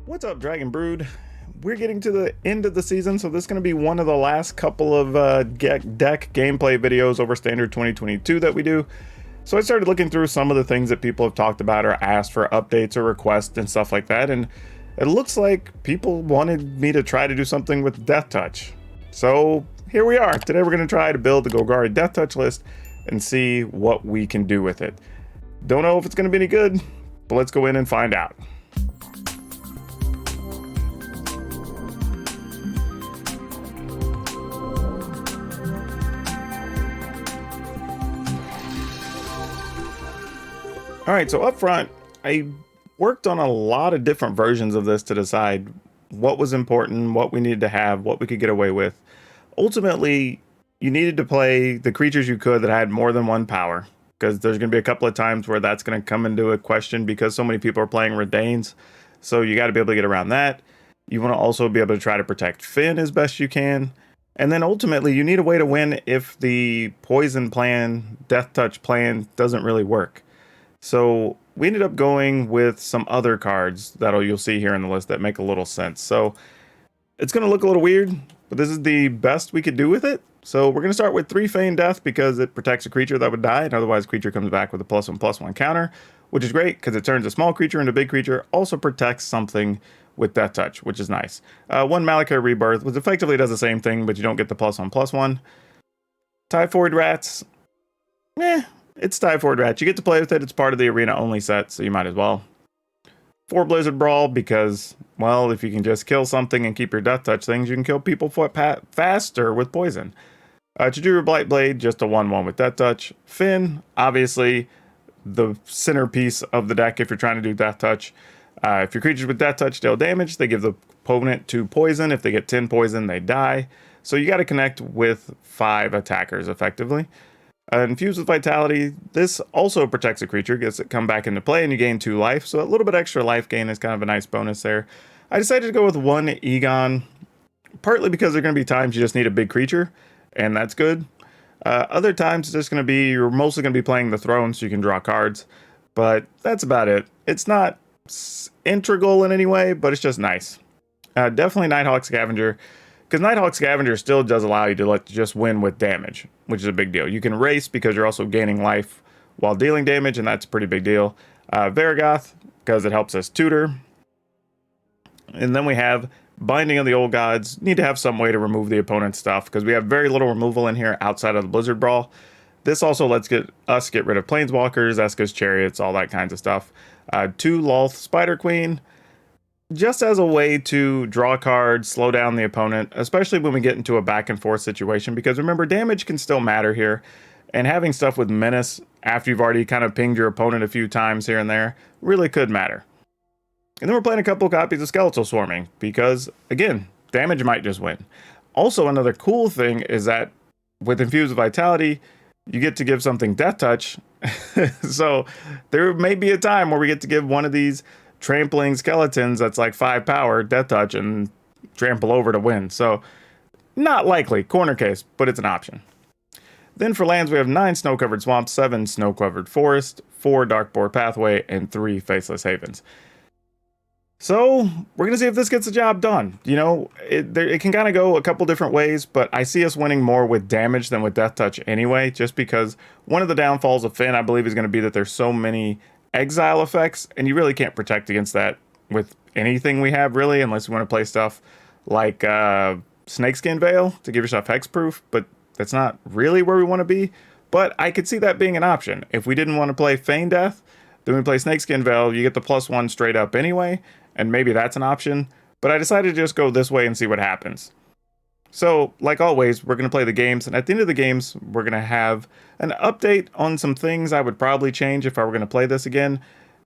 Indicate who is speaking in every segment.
Speaker 1: What's up, Dragon Brood? We're getting to the end of the season, so this is going to be one of the last couple of deck gameplay videos over Standard 2022 that we do. So I started looking through some of the things that people have talked about or asked for updates or requests and stuff like that, and it looks like people wanted me to try to do something with Deathtouch. So here we are. Today we're going to try to build the Golgari Deathtouch list and see what we can do with it. Don't know if it's going to be any good, but let's go in and find out. All right, so up front, I worked on a lot of different versions of this to decide what was important, what we needed to have, what we could get away with. Ultimately, you needed to play the creatures you could that had more than one power, because there's going to be a couple of times where that's going to come into a question because so many people are playing Redanes. So you got to be able to get around that. You want to also be able to try to protect Finn as best you can. And then ultimately, you need a way to win if the poison plan, Deathtouch plan doesn't really work. So we ended up going with some other cards that you'll see here in the list that make a little sense. So it's going to look a little weird, but this is the best we could do with it. So we're going to start with 3 Feign Death because it protects a creature that would die, and otherwise creature comes back with a +1/+1 counter, which is great because it turns a small creature into a big creature, also protects something with Deathtouch, which is nice. 1 Malachite Rebirth, which effectively does the same thing, but you don't get the +1/+1. Typhoid Rats, it's Typhoid Rats. You get to play with it. It's part of the arena only set, so you might as well. 4 Blizzard Brawl because, well, if you can just kill something and keep your Deathtouch things, you can kill people faster with poison. Chajuru Blightblade, just a 1/1 with Deathtouch. Finn, obviously the centerpiece of the deck if you're trying to do Deathtouch. If your creatures with Deathtouch deal damage, they give the opponent 2 poison. If they get 10 poison, they die. So you got to connect with 5 attackers effectively. Infused with Vitality, this also protects a creature, gets it come back into play, and you gain 2 life, so a little bit extra life gain is kind of a nice bonus there. I decided to go with 1 Egon, partly because there are going to be times you just need a big creature, and that's good. Other times it's just going to be, you're mostly going to be playing the throne so you can draw cards, but that's about it. It's not integral in any way, but it's just nice. Definitely Nighthawk Scavenger, because Nighthawk Scavenger still does allow you to just win with damage, which is a big deal. You can race because you're also gaining life while dealing damage, and that's a pretty big deal. Varragoth, because it helps us tutor. And then we have Binding of the Old Gods. Need to have some way to remove the opponent's stuff, because we have very little removal in here outside of the Blizzard Brawl. This also lets us get rid of Planeswalkers, Eska's Chariots, all that kinds of stuff. 2 Lolth Spider Queen, just as a way to draw cards, slow down the opponent, especially when we get into a back and forth situation, because remember, damage can still matter here, and having stuff with Menace after you've already kind of pinged your opponent a few times here and there really could matter. And then we're playing a couple of copies of Skeletal Swarming, because, again, damage might just win. Also, another cool thing is that with Infused Vitality, you get to give something Deathtouch, so there may be a time where we get to give one of these trampling skeletons that's like 5 power Deathtouch and trample over to win. So not likely, corner case, but it's an option. Then for lands, we have 9 Snow-Covered Swamps, 7 Snow-Covered Forest, 4 Darkboar Pathway, and 3 Faceless Havens. So we're going to see if this gets the job done. You know, it can kind of go a couple different ways, but I see us winning more with damage than with Deathtouch anyway, just because one of the downfalls of Finn, I believe, is going to be that there's so many exile effects, and you really can't protect against that with anything we have, really, unless you want to play stuff like Snakeskin Veil to give yourself hexproof, but that's not really where we want to be. But I could see that being an option. If we didn't want to play Feign Death, then we play Snakeskin Veil, you get the +1 straight up anyway, and maybe that's an option, but I decided to just go this way and see what happens. So, like always, we're going to play the games, and at the end of the games, we're going to have an update on some things I would probably change if I were going to play this again,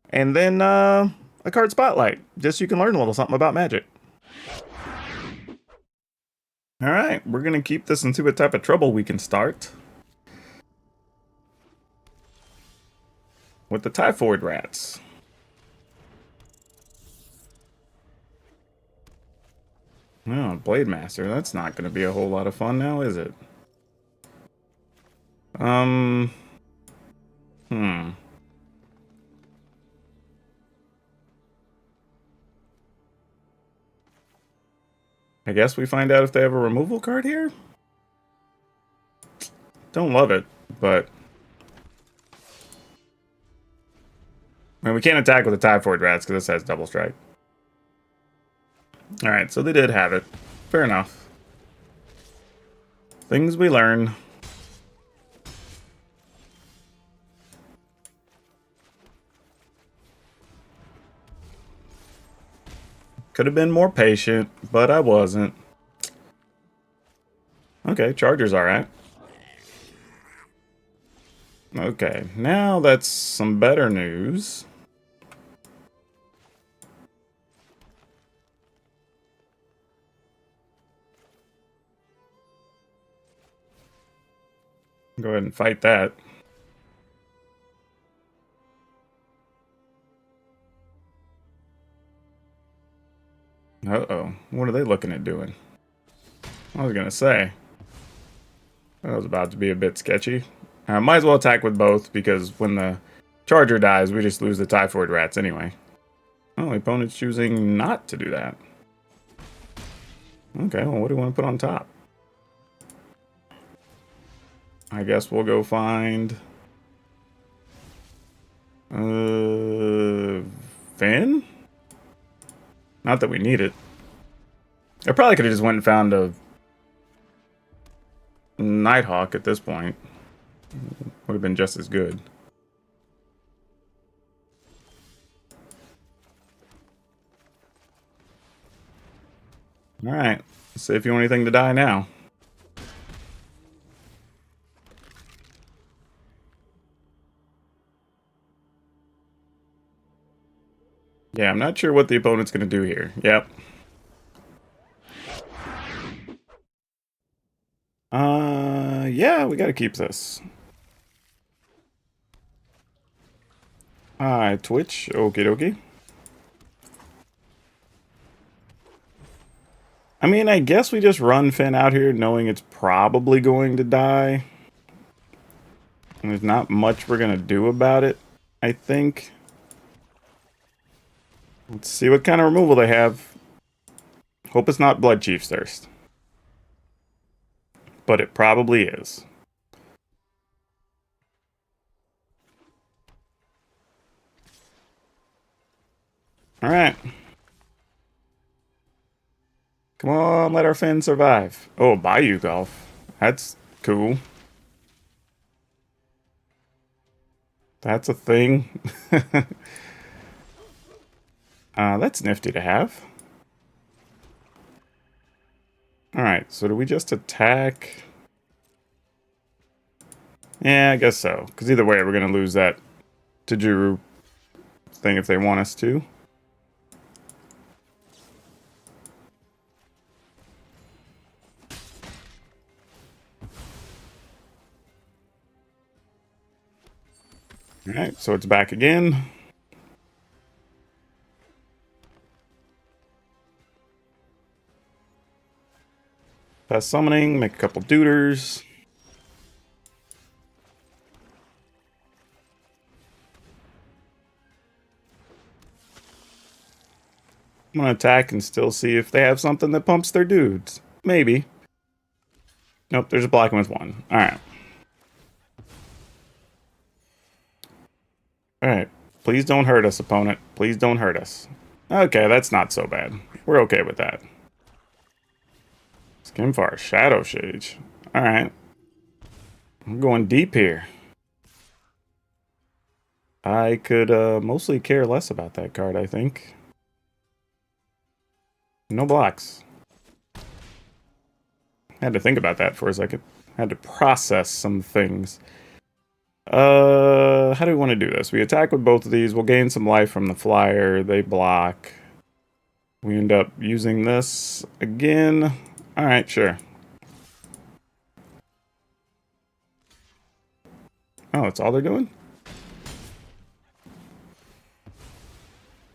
Speaker 1: and then a card spotlight, just so you can learn a little something about Magic. Alright, we're going to keep this and see what type of trouble we can start. With the Typhoid Rats. Oh, Blade Master, that's not going to be a whole lot of fun now, is it? I guess we find out if they have a removal card here? Don't love it, but... I mean, we can't attack with the Typhoid Rats because this has double strike. Alright, so they did have it. Fair enough. Things we learn. Could have been more patient, but I wasn't. Okay, Charger's alright. Okay, now that's some better news. Go ahead and fight that. Uh-oh. What are they looking at doing? I was gonna say. That was about to be a bit sketchy. Might as well attack with both, because when the Charger dies, we just lose the Typhoid Rats anyway. Oh, the opponent's choosing not to do that. Okay, well, what do we want to put on top? I guess we'll go find... Finn? Not that we need it. I probably could have just went and found a Nighthawk at this point. Would have been just as good. Alright, let's see if you want anything to die now. Yeah, I'm not sure what the opponent's going to do here. Yep. Yeah, we got to keep this. Alright, Twitch. Okie dokie. I mean, I guess we just run Finn out here knowing it's probably going to die. And there's not much we're going to do about it, I think. Let's see what kind of removal they have. Hope it's not Blood Chief's Thirst. But it probably is. Alright. Come on, let our Finn survive. Oh, Bayou Golf. That's cool. That's a thing. That's nifty to have. Alright, so do we just attack? Yeah, I guess so. Because either way, we're going to lose that Tajuru thing if they want us to. Alright, so it's back again. Fast summoning, make a couple duders. I'm gonna attack and still see if they have something that pumps their dudes. Maybe. Nope, they're just blocking with one. Alright. Alright. Please don't hurt us, opponent. Please don't hurt us. Okay, that's not so bad. We're okay with that. Skimfar, Shadow Shade. Alright. I'm going deep here. I could mostly care less about that card, I think. No blocks. Had to think about that for a second. Had to process some things. How do we want to do this? We attack with both of these. We'll gain some life from the flyer. They block. We end up using this again. Alright, sure. Oh, that's all they're doing?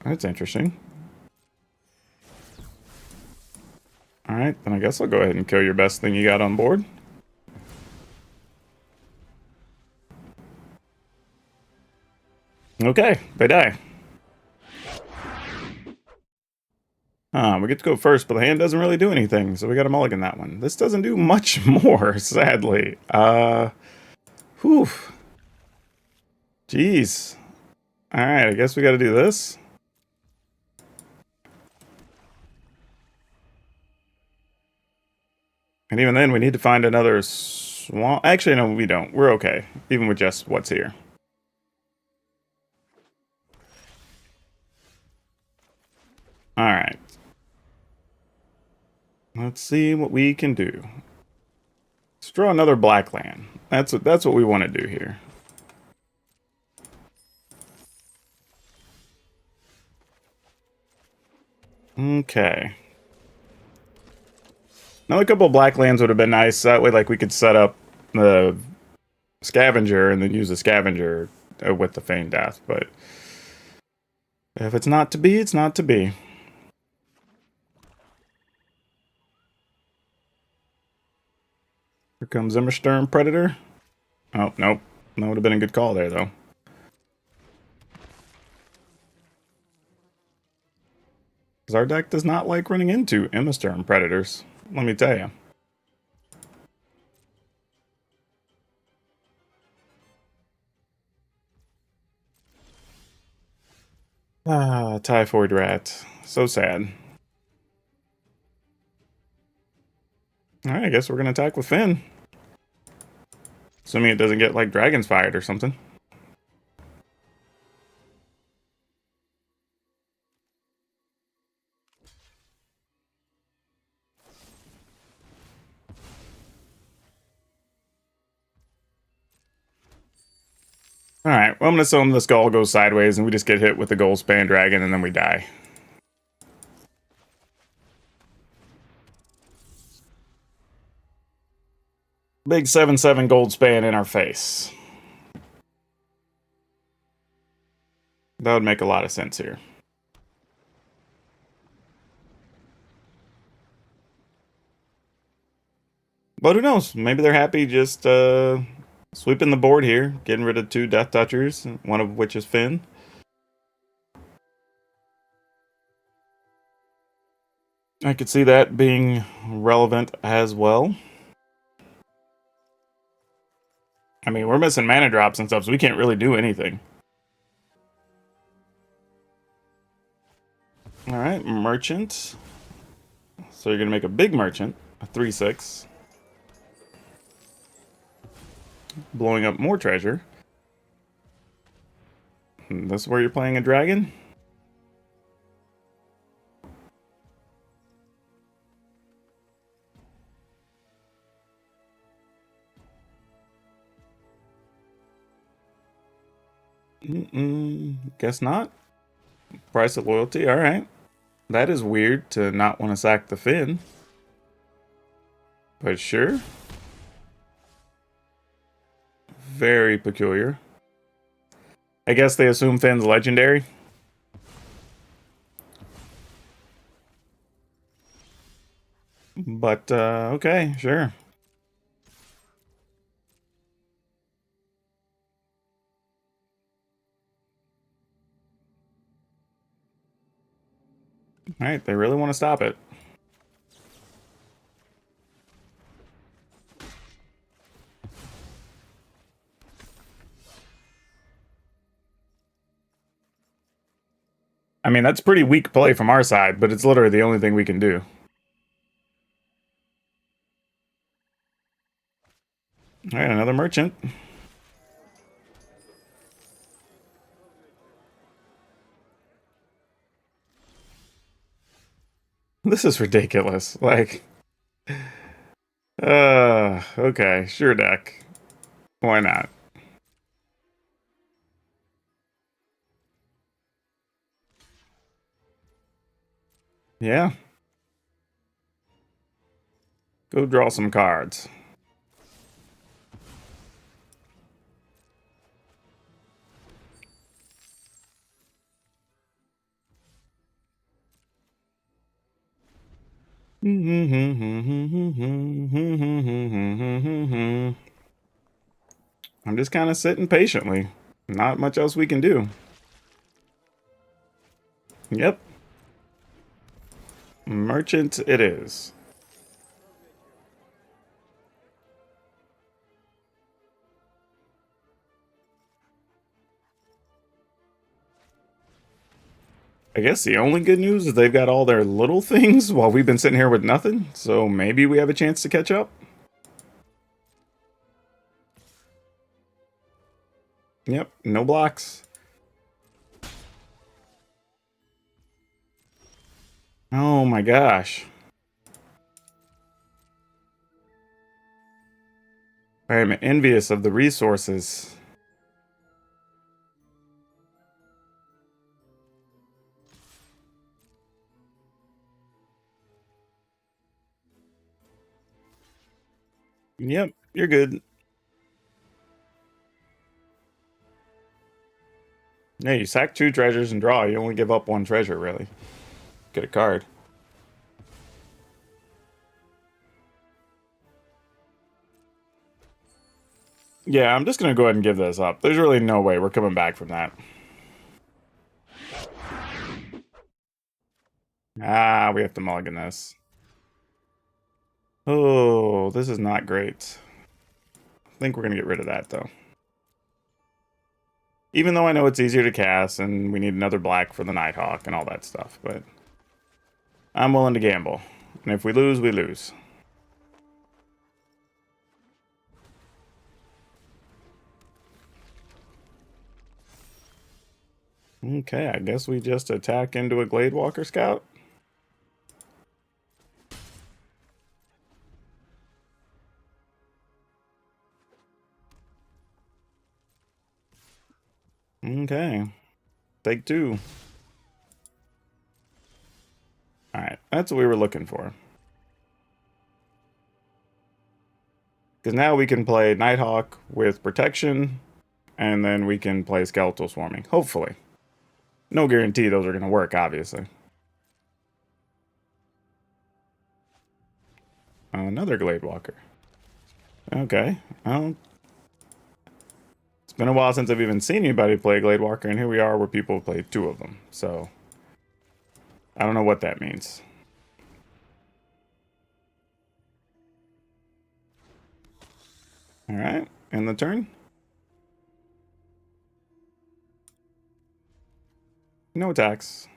Speaker 1: That's interesting. Alright, then I guess I'll go ahead and kill your best thing you got on board. Okay, they die. We get to go first, but the hand doesn't really do anything, so we got to mulligan that one. This doesn't do much more, sadly. Whew. Jeez. Alright, I guess we got to do this. And even then, we need to find another swamp. Actually, no, we don't. We're okay, even with just what's here. Alright. Let's see what we can do. Let's draw another black land. That's what we want to do here. Okay. Another couple of black lands would have been nice. That way, like, we could set up the scavenger and then use the scavenger with the Feigned Death. But if it's not to be, it's not to be. Here comes Zimmersturm Predator. Oh, nope. That would have been a good call there, though. Because our deck does not like running into Zimmersturm Predators. Let me tell you. Ah, Typhoid Rat. So sad. Alright, I guess we're going to attack with Finn. Assuming it doesn't get, like, Dragon's Fired or something. Alright, well, I'm going to assume the skull goes sideways and we just get hit with the Goldspan Dragon and then we die. Big 7/7 Goldspan in our face. That would make a lot of sense here. But who knows? Maybe they're happy just sweeping the board here, getting rid of 2 Death Touchers, one of which is Finn. I could see that being relevant as well. I mean, we're missing mana drops and stuff, so we can't really do anything. Alright, Merchant. So you're going to make a big Merchant, a 3/6. Blowing up more treasure. And this is where you're playing a dragon? Guess not. Price of loyalty, alright. That is weird to not want to sack the Finn. But sure. Very peculiar. I guess they assume Finn's legendary. But, okay, sure. Alright, they really want to stop it. I mean, that's pretty weak play from our side, but it's literally the only thing we can do. Alright, another merchant. This is ridiculous. Like, okay, sure, deck. Why not? Yeah. Go draw some cards. I'm just kind of sitting patiently. Not much else we can do. Yep. Merchant it is. I guess the only good news is they've got all their little things while we've been sitting here with nothing, so maybe we have a chance to catch up. Yep, no blocks. Oh my gosh. I am envious of the resources. Yep, you're good. Yeah, you sack 2 treasures and draw. You only give up 1 treasure, really. Get a card. Yeah, I'm just going to go ahead and give this up. There's really no way we're coming back from that. Ah, we have to mulligan this. Oh, this is not great. I think we're going to get rid of that, though. Even though I know it's easier to cast and we need another black for the Nighthawk and all that stuff, but I'm willing to gamble. And if we lose, we lose. Okay, I guess we just attack into a Gladewalker Scout. Okay. Take 2. Alright, that's what we were looking for. Because now we can play Nighthawk with protection, and then we can play Skeletal Swarming. Hopefully. No guarantee those are going to work, obviously. Another Gladewalker. Okay. Well, it's been a while since I've even seen anybody play Gladewalker, and here we are where people play 2 of them. So, I don't know what that means. Alright, end the turn. No attacks.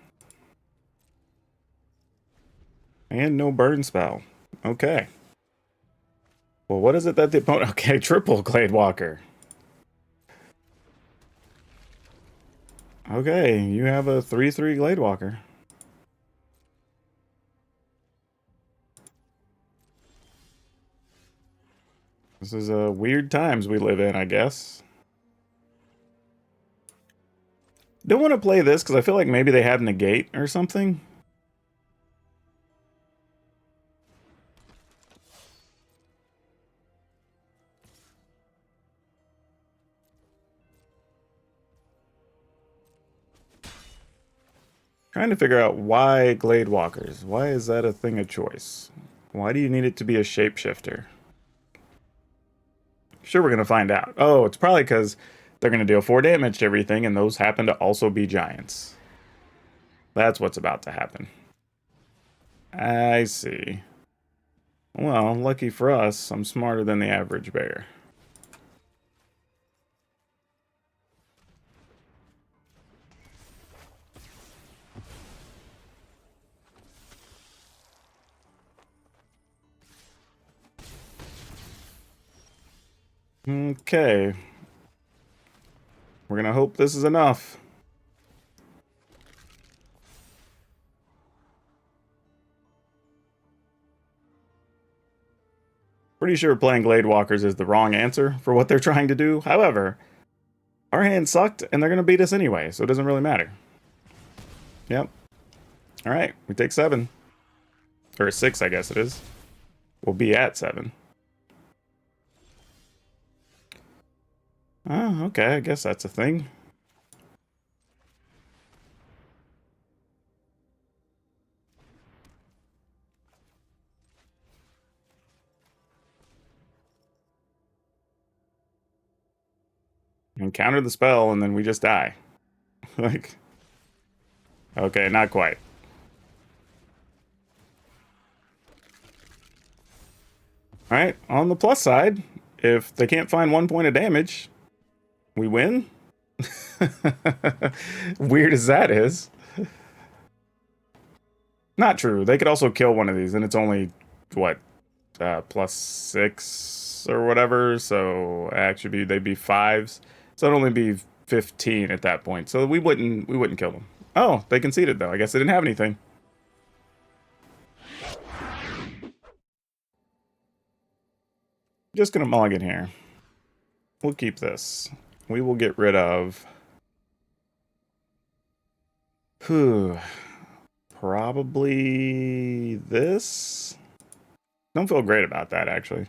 Speaker 1: And no burn spell. Okay. Well, what is it that the opponent... Okay, triple Gladewalker. Okay, you have a 3/3 Gladewalker. This is weird times we live in, I guess. Don't want to play this because I feel like maybe they have negate or something. Trying to figure out why Gladewalkers. Why is that a thing of choice? Why do you need it to be a shapeshifter? Sure, we're going to find out. Oh, it's probably because they're going to deal 4 damage to everything, and those happen to also be giants. That's what's about to happen. I see. Well, lucky for us, I'm smarter than the average bear. Okay. We're going to hope this is enough. Pretty sure playing Gladewalkers is the wrong answer for what they're trying to do. However, our hand sucked, and they're going to beat us anyway, so it doesn't really matter. Yep. All right, we take 7. Or 6, I guess it is. We'll be at 7. Oh, okay, I guess that's a thing. And counter the spell, and then we just die. Like, okay, not quite. All right, on the plus side, if they can't find 1 point of damage, we win. Weird as that is. Not true. They could also kill one of these, and it's only, what, +6 or whatever. So actually, they'd be 5s. So it'd only be 15 at that point. So we wouldn't kill them. Oh, they conceded though. I guess they didn't have anything. Just gonna mulligan here. We'll keep this. We will get rid of. Probably this. Don't feel great about that, actually.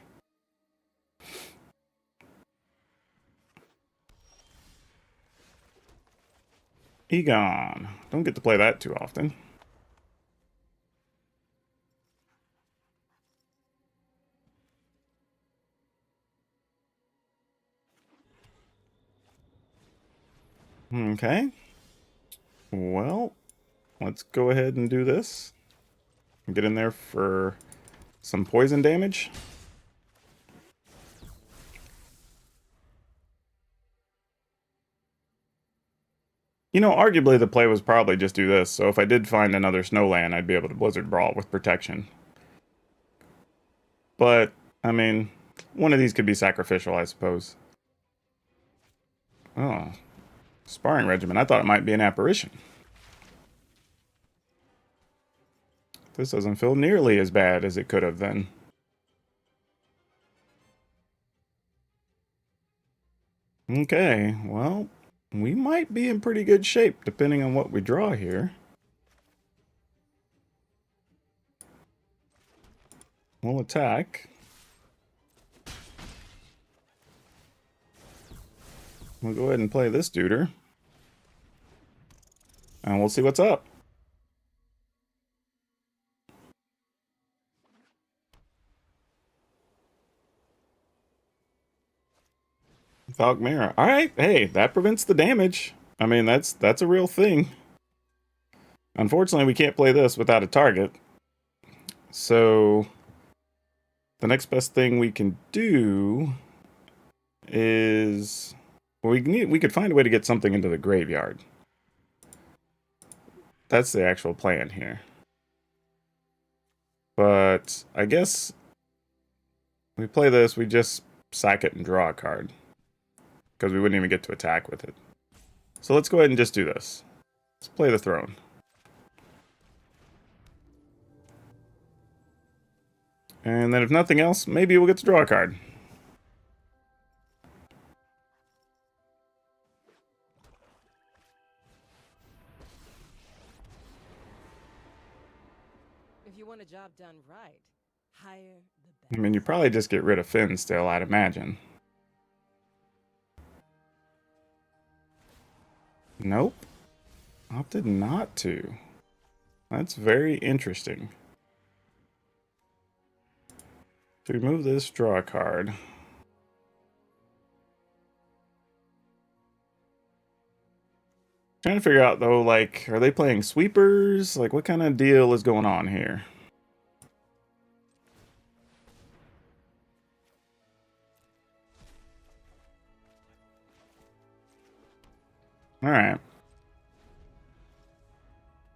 Speaker 1: Egon. Don't get to play that too often. Okay. Well, let's go ahead and do this. Get in there for some poison damage. You know, arguably the play was probably just do this, so if I did find another snowland, I'd be able to Blizzard Brawl with protection. But, I mean, one of these could be sacrificial, I suppose. Oh, Sparring Regiment. I thought it might be an apparition. This doesn't feel nearly as bad as it could have then. Okay, well, we might be in pretty good shape depending on what we draw here. We'll attack. We'll go ahead and play this duder. And we'll see what's up. Falkmira. All right, hey, that prevents the damage. I mean, that's a real thing. Unfortunately, we can't play this without a target. So the next best thing we can do is we could find a way to get something into the graveyard. That's the actual plan here. But I guess we play this, we just sack it and draw a card. Because we wouldn't even get to attack with it. So let's go ahead and just do this. Let's play the throne. And then if nothing else, maybe we'll get to draw a card.
Speaker 2: If you want a job done right, hire the best.
Speaker 1: I mean, you probably just get rid of Finn still, I'd imagine. Nope. Opted not to. That's very interesting. To remove this, draw a card. Trying to figure out though, like, are they playing sweepers? Like, what kind of deal is going on here? All right.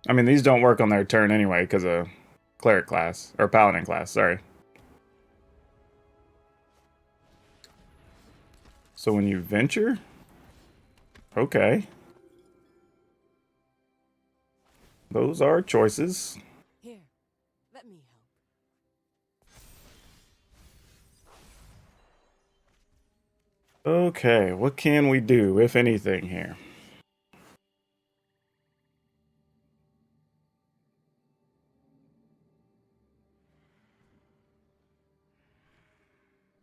Speaker 1: I mean, these don't work on their turn anyway because of cleric class or paladin class. Sorry. So when you venture, okay, those are choices.
Speaker 2: Here, let me help.
Speaker 1: Okay, what can we do, if anything, here?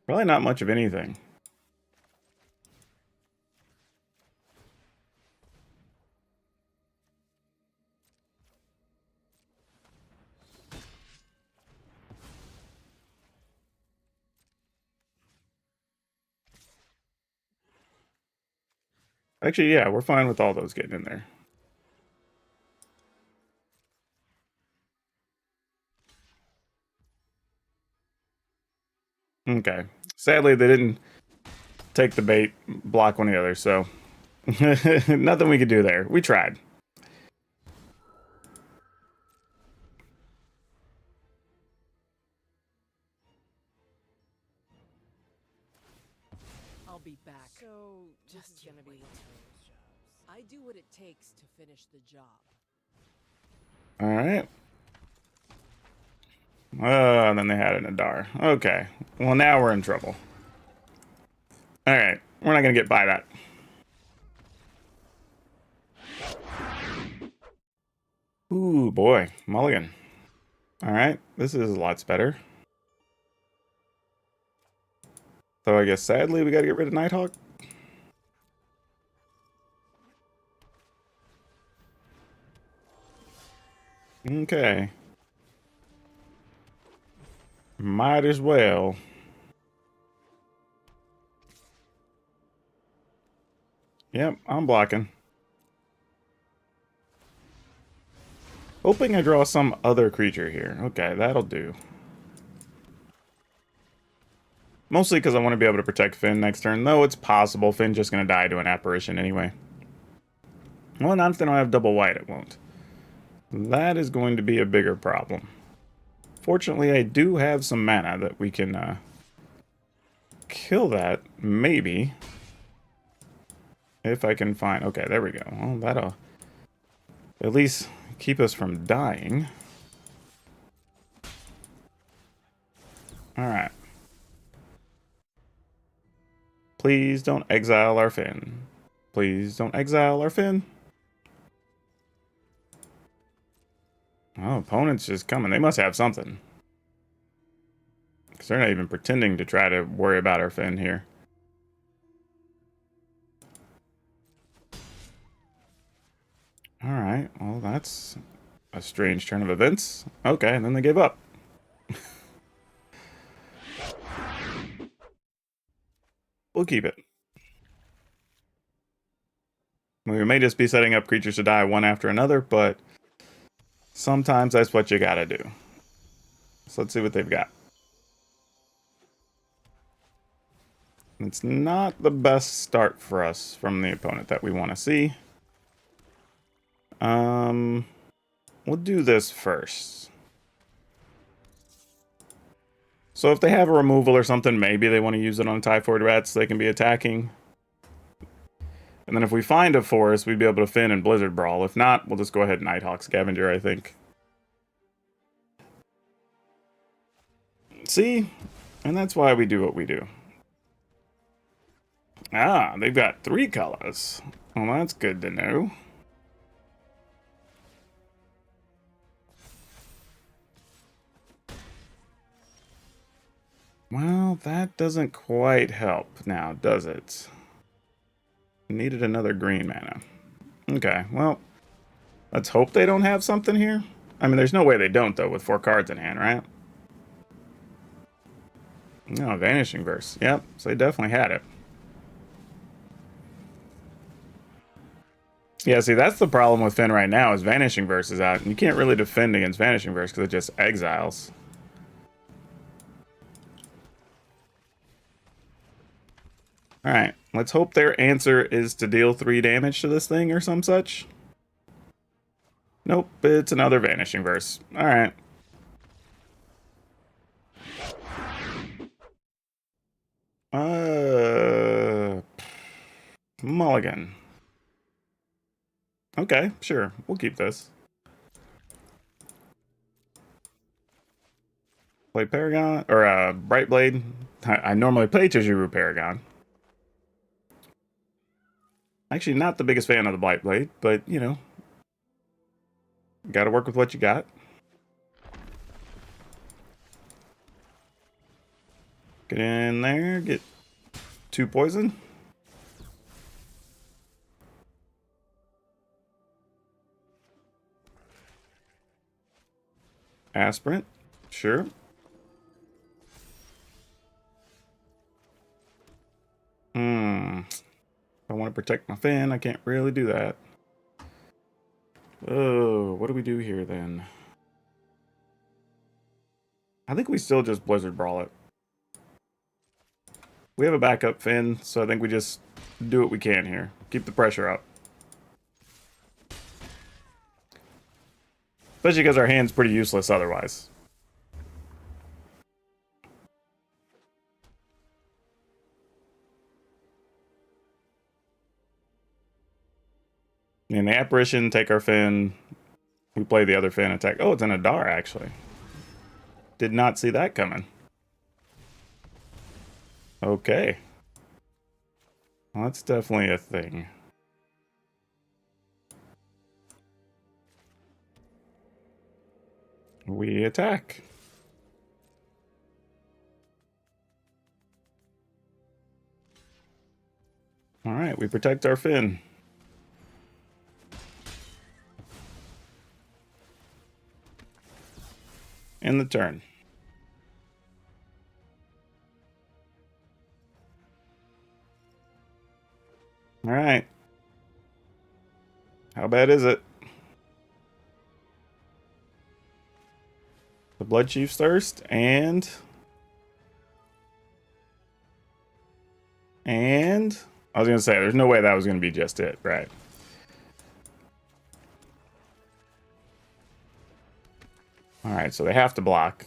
Speaker 1: Probably not much of anything. Actually, yeah, we're fine with all those getting in there. Okay. Sadly, they didn't take the bait, block one of the others, so nothing we could do there. We tried.
Speaker 2: I'll be back. So, just gonna be one of those jobs. I do what it takes to finish the job.
Speaker 1: All right. And then they had an Adar. Okay. Well, now we're in trouble. All right. We're not going to get by that. Ooh, boy. Mulligan. All right. This is lots better. So I guess, sadly, we got to get rid of Nighthawk. Okay. Might as well. Yep, I'm blocking. Hoping I draw some other creature here. Okay, that'll do. Mostly because I want to be able to protect Finn next turn, though it's possible Finn's just going to die to an apparition anyway. Well, not if they don't have double white, it won't. That is going to be a bigger problem. Fortunately, I do have some mana that we can kill that, maybe. If I can find... Okay, there we go. Well, that'll at least keep us from dying. Alright. Please don't exile our Finn. Please don't exile our Finn. Oh, opponent's just coming. They must have something. Because they're not even pretending to try to worry about our Finn here. Alright, well that's a strange turn of events. Okay, and then they gave up. We'll keep it. We may just be setting up creatures to die one after another, but sometimes that's what you gotta do. So let's see what they've got. It's not the best start for us from the opponent that we want to see. We'll do this first. So if they have a removal or something, maybe they want to use it on Typhoid Rats so they can be attacking. And then if we find a forest, we'd be able to Finn and Blizzard Brawl. If not, we'll just go ahead and Nighthawk Scavenger, I think. See? And that's why we do what we do. Ah, they've got 3 colors. Well, that's good to know. Well, that doesn't quite help now, does it? Needed another green mana. Okay, well, let's hope they don't have something here. I mean, there's no way they don't, though, with 4 cards in hand, right? No, Vanishing Verse. Yep, so they definitely had it. Yeah, see, that's the problem with Finn right now, is Vanishing Verse is out. And you can't really defend against Vanishing Verse because it just exiles. Alright, let's hope their answer is to deal 3 damage to this thing or some such. Nope, it's another Vanishing Verse. Alright. Mulligan. Okay, sure. We'll keep this. Play Paragon, or Brightblade. I normally play Tijuru Paragon. Actually, not the biggest fan of the Blightblade, but, you know, gotta work with what you got. Get in there, get 2 poison. Aspirant, sure. If I want to protect my Finn, I can't really do that. Oh, what do we do here then? I think we still just Blizzard Brawl it. We have a backup Finn, so I think we just do what we can here. Keep the pressure up. Especially because our hand's pretty useless otherwise. In the Apparition, take our Finn. We play the other Finn attack. Oh, it's an Adar, actually. Did not see that coming. Okay. Well, that's definitely a thing. We attack. Alright, we protect our Finn. End the turn. Alright. How bad is it? The Blood Chief's Thirst, and I was gonna say, there's no way that was gonna be just it, right? Alright, so they have to block.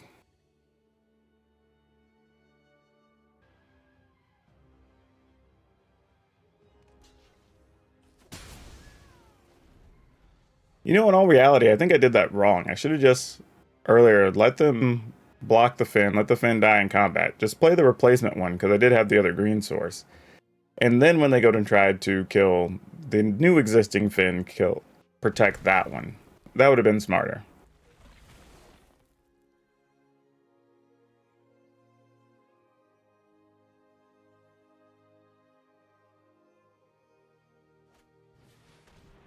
Speaker 1: You know, in all reality, I think I did that wrong. I should have just, earlier, let them block the Finn, let the Finn die in combat. Just play the replacement one, because I did have the other green source. And then when they go and try to kill the new existing Finn, protect that one. That would have been smarter.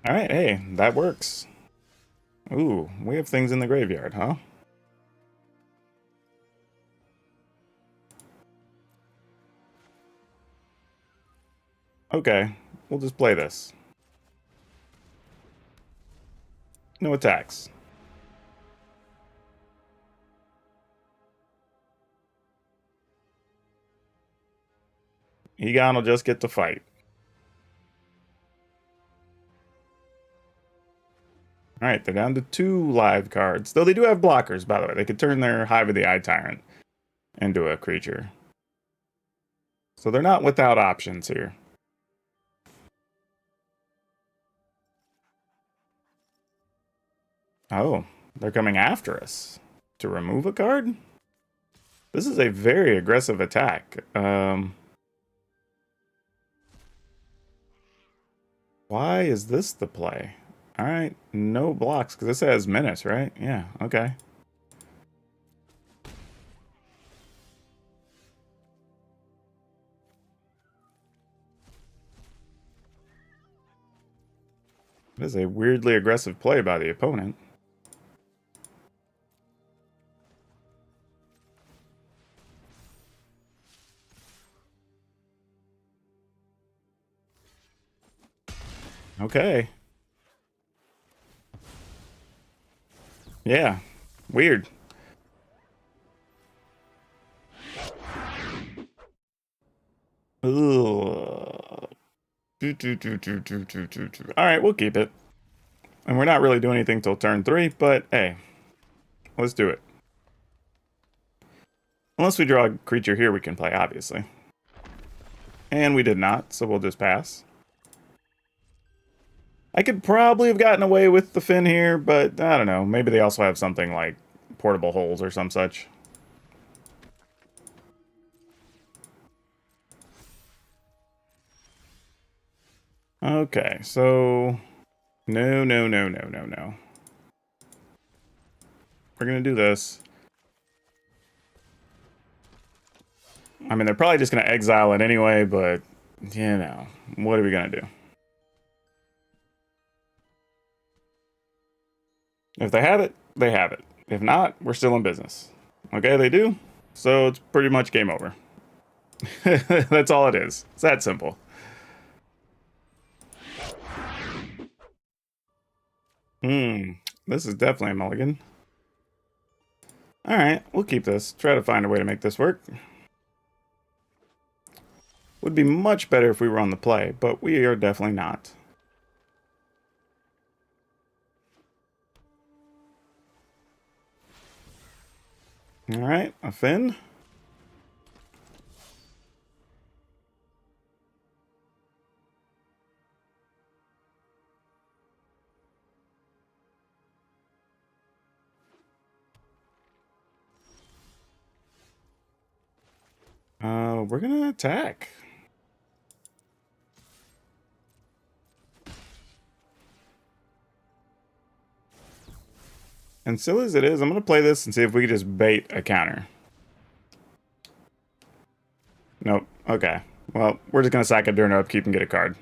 Speaker 1: Alright, hey, that works. Ooh, we have things in the graveyard, huh? Okay, we'll just play this. No attacks. Egon will just get to fight. Alright, they're down to 2 live cards. Though they do have blockers, by the way. They could turn their Hive of the Eye Tyrant into a creature. So they're not without options here. Oh, they're coming after us to remove a card? This is a very aggressive attack. Why is this the play? Alright, no blocks, because this has menace, right? Yeah, okay. It is a weirdly aggressive play by the opponent. Okay. Yeah, weird. Ugh. Alright, we'll keep it. And we're not really doing anything till turn 3, but hey, let's do it. Unless we draw a creature here we can play, obviously. And we did not, so we'll just pass. I could probably have gotten away with the Finn here, but I don't know. Maybe they also have something like portable holes or some such. Okay, so no. We're gonna do this. I mean, they're probably just gonna exile it anyway, but you know, what are we gonna do? If they have it, they have it. If not, we're still in business. Okay, they do, so it's pretty much game over. That's all it is. It's that simple. This is definitely a mulligan. Alright, we'll keep this. Try to find a way to make this work. Would be much better if we were on the play, but we are definitely not. Alright, a Finn. We're gonna attack. And silly as it is, I'm gonna play this and see if we can just bait a counter. Nope. Okay. Well, we're just gonna sack it during our upkeep and get a card.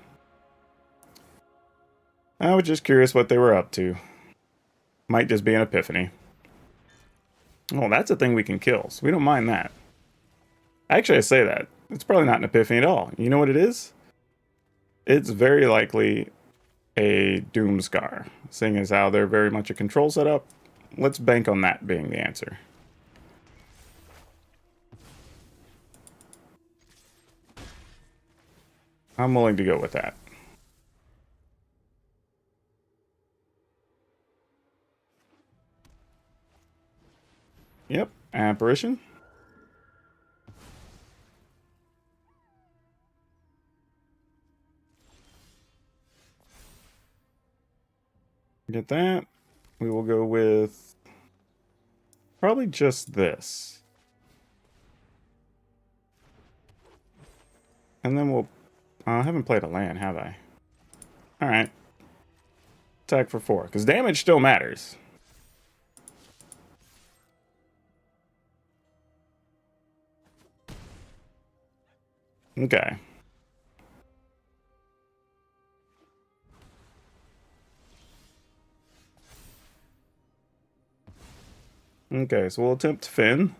Speaker 1: I was just curious what they were up to. Might just be an epiphany. Oh, that's a thing we can kill, so we don't mind that. Actually, I say that. It's probably not an epiphany at all. You know what it is? It's very likely a Doomscar. Seeing as how they're very much a control setup, let's bank on that being the answer. I'm willing to go with that. Yep, Apparition. Get that. We will go with probably just this. And then we'll... I haven't played a land, have I? Alright. Attack for 4, because damage still matters. Okay. Okay, so we'll attempt to Finn.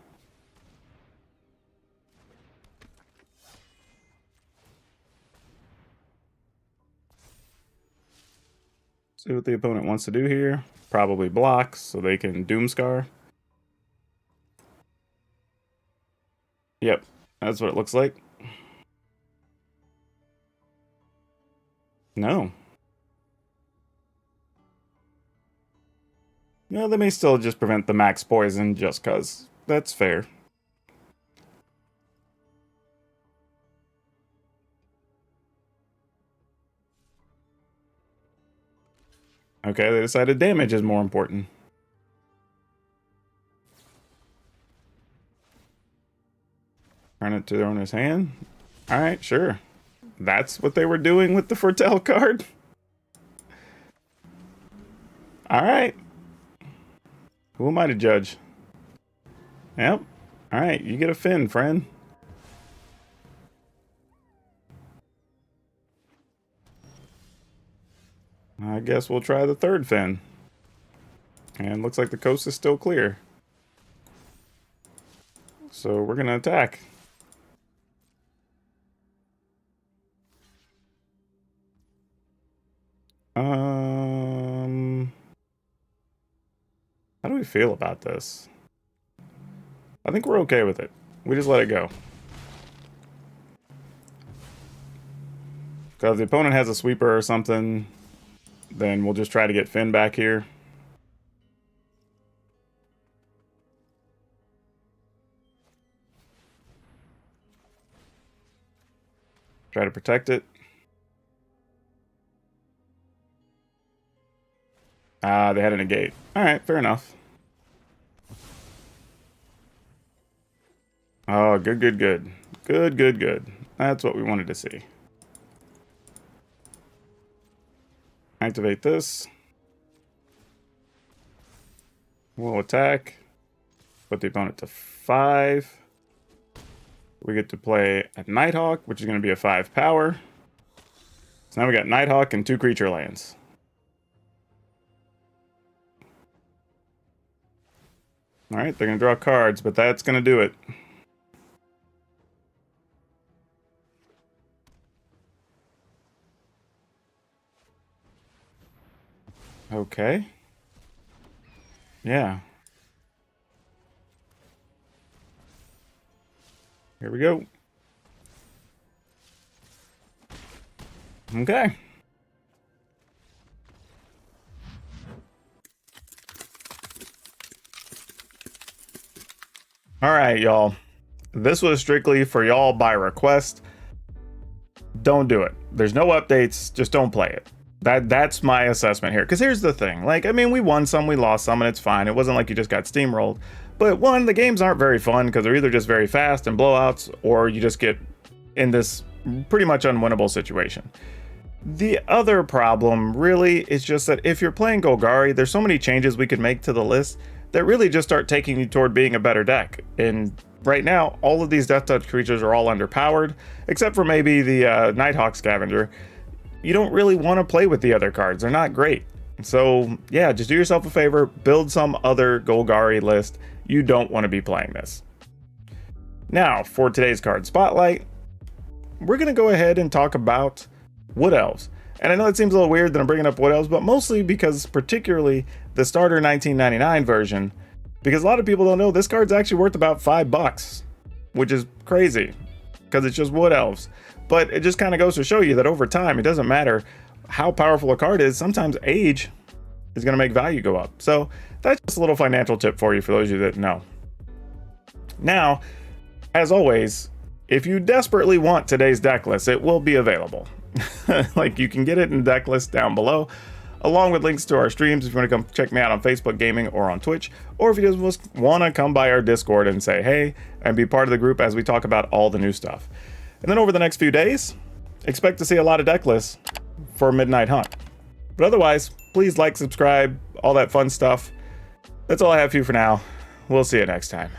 Speaker 1: See what the opponent wants to do here. Probably blocks, so they can Doomscar. Yep, that's what it looks like. No. Yeah, they may still just prevent the max poison just cause. That's fair. Okay, they decided damage is more important. Turn it to their owner's hand. Alright, sure. That's what they were doing with the Foretell card? Alright. Who am I to judge? Yep. Alright, you get a Finn, friend. I guess we'll try the third Finn. And looks like the coast is still clear. So we're gonna attack. How do we feel about this? I think we're okay with it. We just let it go. Because if the opponent has a sweeper or something, then we'll just try to get Finn back here. Try to protect it. Ah, they had a negate. Alright, fair enough. Oh, good, good, good. Good, good, good. That's what we wanted to see. Activate this. We'll attack. Put the opponent to 5. We get to play a Nighthawk, which is going to be a 5 power. So now we got Nighthawk and 2 creature lands. Alright, they're going to draw cards, but that's going to do it. Okay. Yeah. Here we go. Okay. All right, y'all. This was strictly for y'all by request. Don't do it. There's no updates. Just don't play it. That's my assessment here. Because here's the thing. Like, I mean, we won some, we lost some, and it's fine. It wasn't like you just got steamrolled. But one, the games aren't very fun because they're either just very fast and blowouts, or you just get in this pretty much unwinnable situation. The other problem really is just that if you're playing Golgari, there's so many changes we could make to the list that really just start taking you toward being a better deck. And right now, all of these Deathtouch creatures are all underpowered, except for maybe the Nighthawk Scavenger. You don't really want to play with the other cards. They're not great. So yeah, just do yourself a favor, build some other Golgari list. You don't want to be playing this. Now, for today's card spotlight, we're going to go ahead and talk about Wood Elves. And I know it seems a little weird that I'm bringing up Wood Elves, but mostly because particularly the starter 1999 version, because a lot of people don't know this card's actually worth about $5, which is crazy because it's just Wood Elves. But it just kind of goes to show you that over time, it doesn't matter how powerful a card is, sometimes age is going to make value go up. So that's just a little financial tip for you, for those of you that know. Now, as always, if you desperately want today's deck list, it will be available. Like, you can get it in deck list down below, along with links to our streams if you want to come check me out on Facebook Gaming or on Twitch, or if you just want to come by our Discord and say hey and be part of the group as we talk about all the new stuff. And then over the next few days, expect to see a lot of deck lists for Midnight Hunt. But otherwise, please like, subscribe, all that fun stuff. That's all I have for you for now. We'll see you next time.